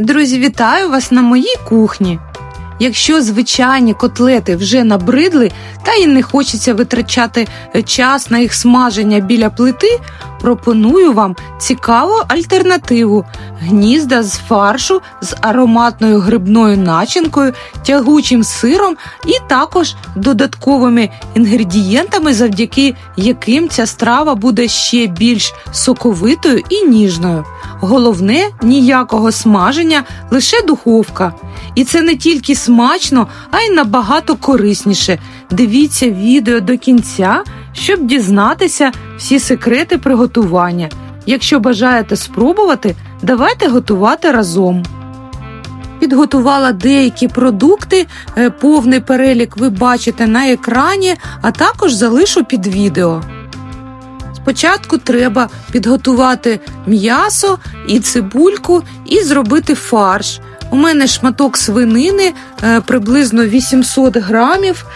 Друзі, вітаю вас на моїй кухні. Якщо звичайні котлети вже набридли та й не хочеться витрачати час на їх смаження біля плити, пропоную вам цікаву альтернативу – гнізда з фаршу з ароматною грибною начинкою, тягучим сиром і також додатковими інгредієнтами, завдяки яким ця страва буде ще більш соковитою і ніжною. Головне – ніякого смаження, лише духовка. І це не тільки смачно, а й набагато корисніше. Дивіться відео до кінця, щоб дізнатися всі секрети приготування. Якщо бажаєте спробувати, давайте готувати разом. Підготувала деякі продукти, повний перелік ви бачите на екрані, а також залишу під відео. Спочатку треба підготувати м'ясо і цибульку і зробити фарш. У мене шматок свинини, приблизно 800 грамів,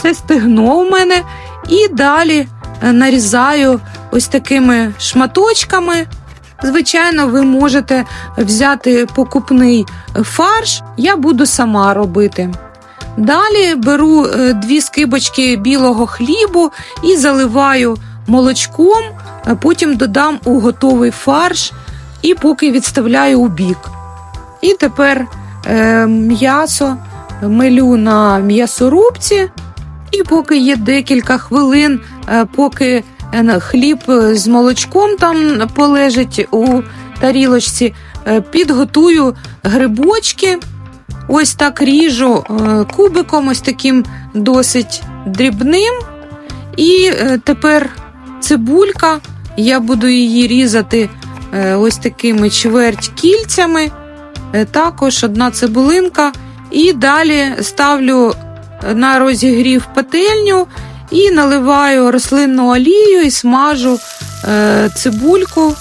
це стегно у мене. І далі нарізаю ось такими шматочками. Звичайно, ви можете взяти покупний фарш, я буду сама робити. Далі беру 2 скибочки білого хлібу і заливаю молочком, потім додам у готовий фарш і поки відставляю у бік. І тепер м'ясо мелю на м'ясорубці, і поки є декілька хвилин, поки хліб з молочком там полежить у тарілочці, підготую грибочки, ось так ріжу кубиком, ось таким досить дрібним. І тепер цибулька, я буду її різати ось такими чверть кільцями, також 1 цибулинка. І далі ставлю на розігрів пательню і наливаю рослинну олію і смажу цибульку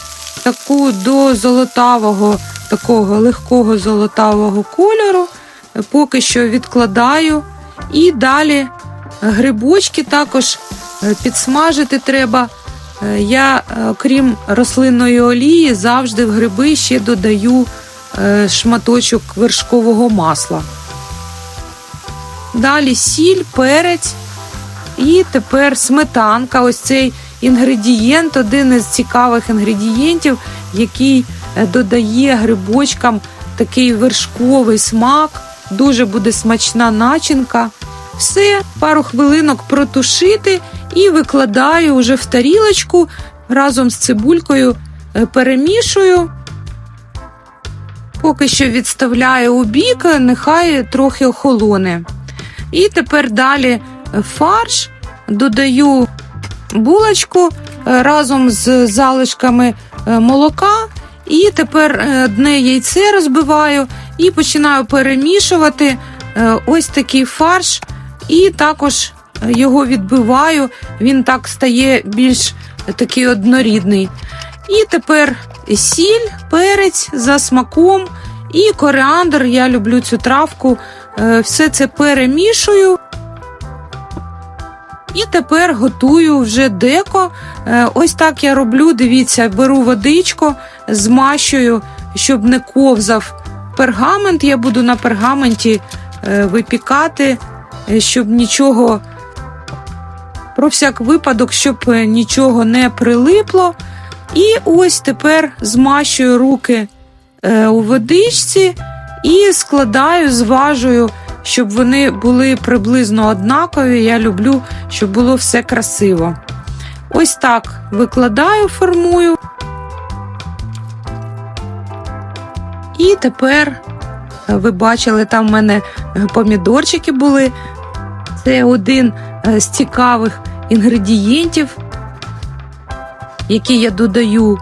таку до золотавого, такого легкого золотавого кольору. Поки що відкладаю. І далі грибочки також підсмажити треба. Я, крім рослинної олії, завжди в гриби ще додаю шматочок вершкового масла. Далі сіль, перець і тепер сметанка. Ось цей інгредієнт, один із цікавих інгредієнтів, який додає грибочкам такий вершковий смак. Дуже буде смачна начинка. Все, пару хвилинок протушити і викладаю вже в тарілочку, разом з цибулькою перемішую. Поки що відставляю у бік, нехай трохи охолоне. І тепер далі фарш, додаю булочку разом з залишками молока. І тепер одне яйце розбиваю і починаю перемішувати ось такий фарш. І також його відбиваю, він так стає більш такий однорідний. І тепер сіль, перець за смаком і коріандр, я люблю цю травку, все це перемішую. І тепер готую вже деко. Ось так я роблю, дивіться, беру водичку, змащую, щоб не ковзав пергамент. Я буду на пергаменті випікати, щоб нічого, про всяк випадок, щоб нічого не прилипло. І ось тепер змащую руки у водичці і складаю, зважую, щоб вони були приблизно однакові. Я люблю, щоб було все красиво. Ось так викладаю, формую. І тепер, ви бачили, там в мене помідорчики були. Це один з цікавих інгредієнтів, який я додаю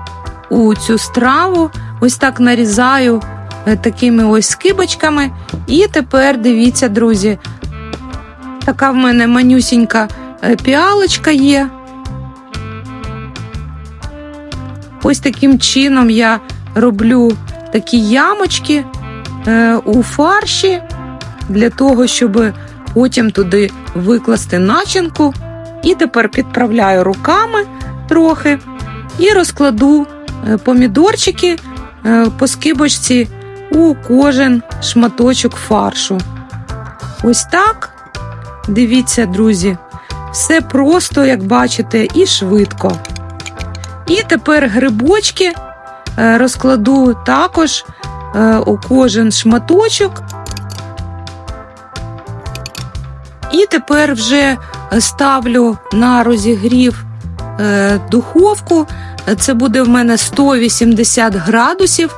у цю страву. Ось так нарізаю такими ось скибочками. І тепер, дивіться, друзі, така в мене манюсінька піалочка є. Ось таким чином я роблю такі ямочки у фарші, для того, щоб потім туди викласти начинку. І тепер підправляю руками трохи і розкладу помідорчики по скибочці у кожен шматочок фаршу. Ось так. Дивіться, друзі, все просто, як бачите, і швидко. І тепер грибочки розкладу також у кожен шматочок. І тепер вже ставлю на розігрів духовку. Це буде в мене 180 градусів.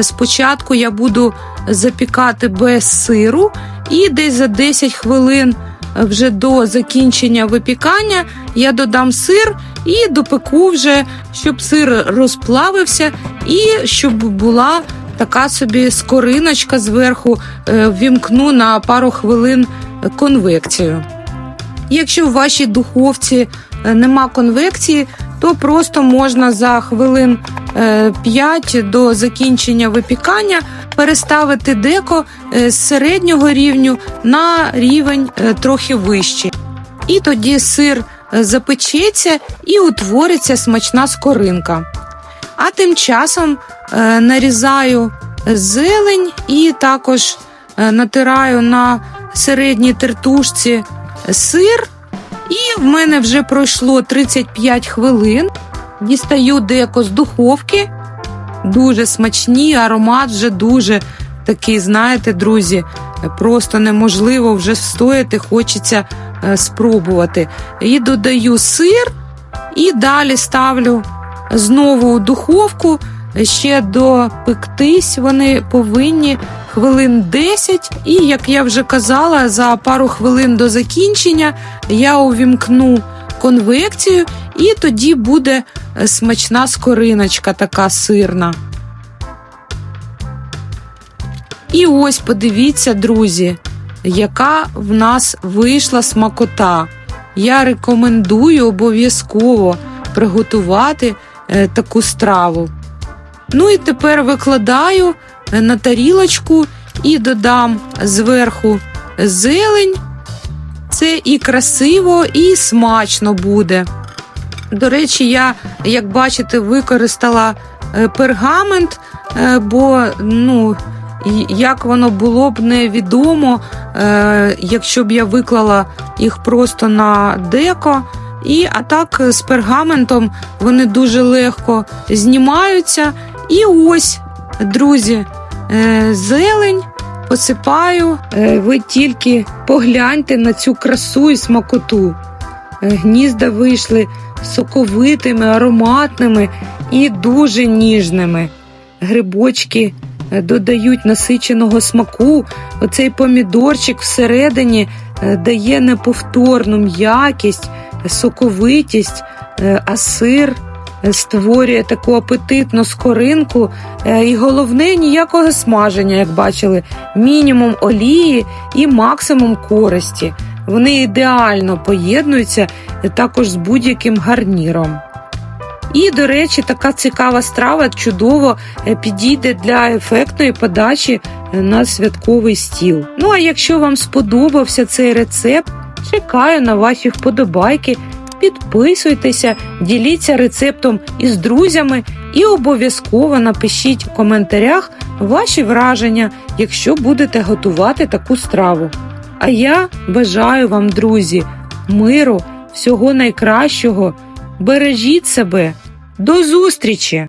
Спочатку я буду запікати без сиру і десь за 10 хвилин вже до закінчення випікання я додам сир і допеку вже, щоб сир розплавився і щоб була така собі скориночка зверху, ввімкну на пару хвилин конвекцію. Якщо в вашій духовці нема конвекції, то просто можна за хвилин 5 до закінчення випікання переставити деко з середнього рівню на рівень трохи вищий. І тоді сир запечеться і утвориться смачна скоринка. А тим часом нарізаю зелень і також натираю на середній тертушці сир. І в мене вже пройшло 35 хвилин. Дістаю деко з духовки. Дуже смачні, аромат вже дуже такий, знаєте, друзі, просто неможливо вже встояти, хочеться спробувати. І додаю сир, і далі ставлю знову у духовку. Ще допектись вони повинні хвилин 10. І, як я вже казала, за пару хвилин до закінчення я увімкну конвекцію, і тоді буде смачна скориночка така сирна. І ось подивіться, друзі, яка в нас вийшла смакота. Я рекомендую обов'язково приготувати таку страву. Ну і тепер викладаю на тарілочку і додам зверху зелень. Це і красиво, і смачно буде. До речі, я, як бачите, використала пергамент, бо, як воно було б невідомо, якщо б я виклала їх просто на деко. А так з пергаментом вони дуже легко знімаються. І ось, друзі, зелень посипаю. Ви тільки погляньте на цю красу і смакоту. Гнізда вийшли соковитими, ароматними і дуже ніжними. Грибочки додають насиченого смаку. Оцей помідорчик всередині дає неповторну м'якість, соковитість, а сир створює таку апетитну скоринку. І головне, ніякого смаження, як бачили, мінімум олії і максимум користі. Вони ідеально поєднуються також з будь-яким гарніром. І, до речі, така цікава страва чудово підійде для ефектної подачі на святковий стіл. Ну а якщо вам сподобався цей рецепт, чекаю на ваші вподобайки. Підписуйтеся, діліться рецептом із друзями і обов'язково напишіть в коментарях ваші враження, якщо будете готувати таку страву. А я бажаю вам, друзі, миру, всього найкращого. Бережіть себе. До зустрічі!